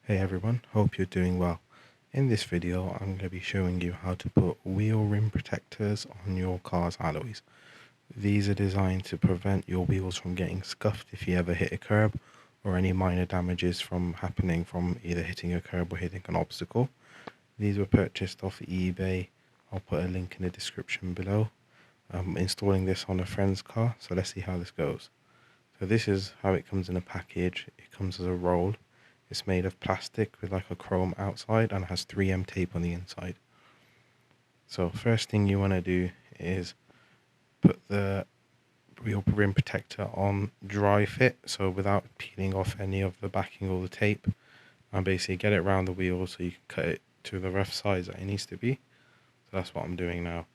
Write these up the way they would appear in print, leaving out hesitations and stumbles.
Hey everyone, hope you're doing well. In this video, I'm going to be showing you how to put wheel rim protectors on your car's alloys. These are designed to prevent your wheels from getting scuffed if you ever hit a curb, or any minor damages from happening from either hitting a curb or hitting an obstacle. These were purchased off eBay. I'll put a link in the description below. I'm installing this on a friend's car, so let's see how this goes. So this is how it comes in a package. It comes as a roll. It's made of plastic with like a chrome outside and has 3M tape on the inside. So first thing you want to do is put the wheel rim protector on dry fit, so without peeling off any of the backing or the tape, and basically get it around the wheel so you can cut it to the rough size that it needs to be. So that's what I'm doing now.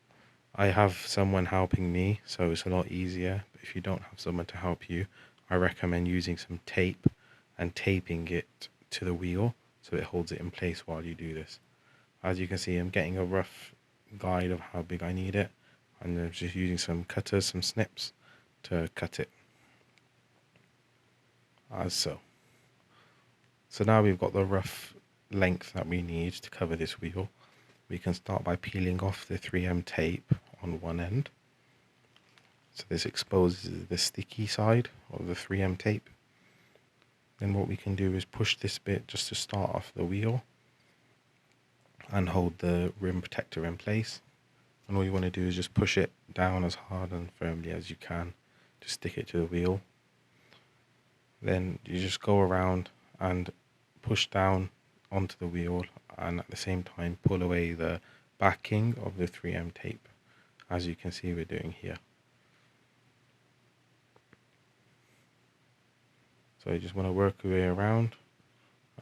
I have someone helping me, so it's a lot easier. But if you don't have someone to help you, I recommend using some tape and taping it to the wheel so it holds it in place while you do this. As you can see, I'm getting a rough guide of how big I need it, and I'm just using some cutters, some snips to cut it, as so. So now we've got the rough length that we need to cover this wheel. We can start by peeling off the 3M tape on one end. So this exposes the sticky side of the 3M tape. Then what we can do is push this bit just to start off the wheel and hold the rim protector in place. And all you want to do is just push it down as hard and firmly as you can to stick it to the wheel. Then you just go around and push down onto the wheel, and at the same time pull away the backing of the 3M tape, as you can see we're doing here. So you just want to work your way around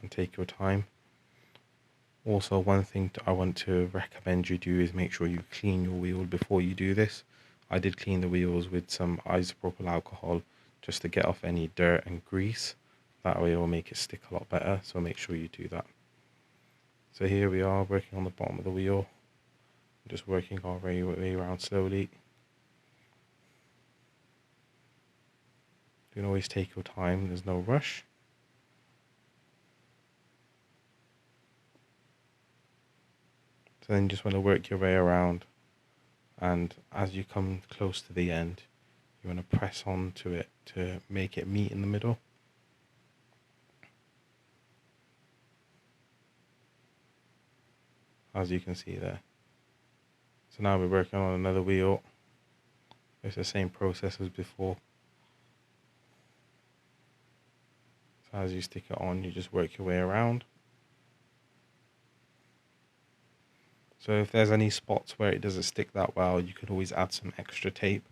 and take your time. Also, one thing I want to recommend you do is make sure you clean your wheel before you do this. I did clean the wheels with some isopropyl alcohol just to get off any dirt and grease. That way it will make it stick a lot better, so make sure you do that. So here we are working on the bottom of the wheel, just working our way around slowly. You can always take your time, there's no rush. So then you just want to work your way around, and as you come close to the end, you want to press onto it to make it meet in the middle. As you can see there. So now we're working on another wheel. It's the same process as before. So as you stick it on, you just work your way around. So if there's any spots where it doesn't stick that well, you could always add some extra tape.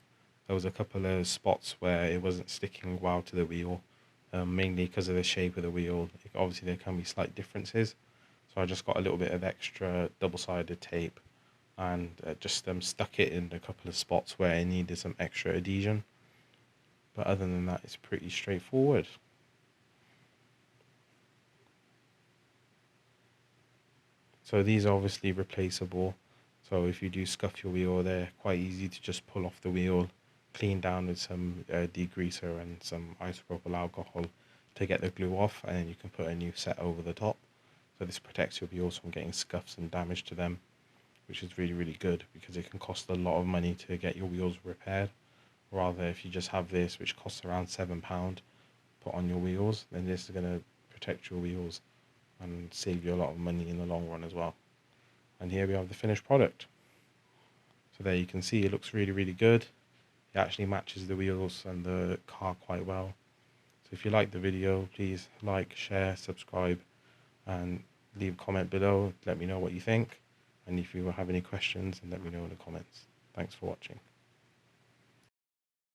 There was a couple of spots where it wasn't sticking well to the wheel, mainly because of the shape of the wheel. Obviously there can be slight differences. So I just got a little bit of extra double-sided tape and just stuck it in a couple of spots where it needed some extra adhesion. But other than that, it's pretty straightforward. So these are obviously replaceable. So if you do scuff your wheel, they're quite easy to just pull off the wheel, clean down with some degreaser and some isopropyl alcohol to get the glue off, and then you can put a new set over the top. So this protects your wheels from getting scuffs and damage to them, which is really, really good, because it can cost a lot of money to get your wheels repaired. Rather, if you just have this, which costs around £7, put on your wheels, then this is going to protect your wheels and save you a lot of money in the long run as well. And here we have the finished product. So there you can see it looks really, really good. It actually matches the wheels and the car quite well. So if you like the video, please like, share, subscribe, and leave a comment below. Let me know what you think. And if you have any questions, then let me know in the comments. Thanks for watching.